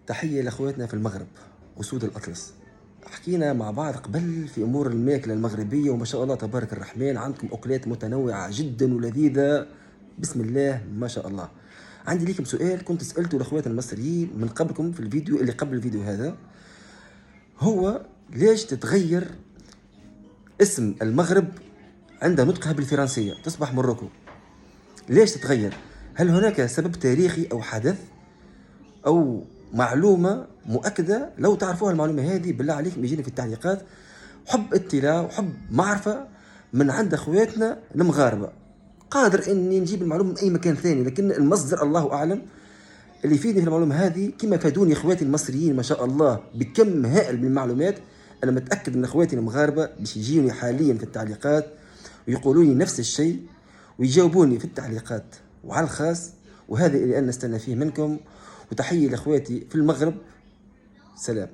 تحية لأخواتنا في المغرب أسود الأطلس. حكينا مع بعض قبل في أمور الماكلة المغربية، وما شاء الله تبارك الرحمن عندكم أكلات متنوعة جدا ولذيذة، بسم الله ما شاء الله. عندي لكم سؤال كنت سألته لأخواتنا المصريين من قبلكم في الفيديو اللي قبل الفيديو هذا، هو ليش تتغير اسم المغرب عند نطقها بالفرنسية تصبح موروكو؟ ليش تتغير؟ هل هناك سبب تاريخي أو حدث أو معلومة مؤكدة؟ لو تعرفوها المعلومة هذه بالله عليكم يجيني في التعليقات، حب اطلاع وحب معرفة من عند أخواتنا المغاربة. قادر إني نجيب المعلومة من أي مكان ثاني، لكن المصدر الله أعلم. اللي يفيدني في المعلومة هذه كما فادوني اخواتي المصريين ما شاء الله بكم هائل من المعلومات، انا متاكد ان اخواتي المغاربه باش يجيوني حاليا في التعليقات ويقولوا لي نفس الشيء ويجاوبوني في التعليقات وعلى الخاص، وهذا اللي انا نستنى فيه منكم. وتحيه لاخواتي في المغرب، سلام.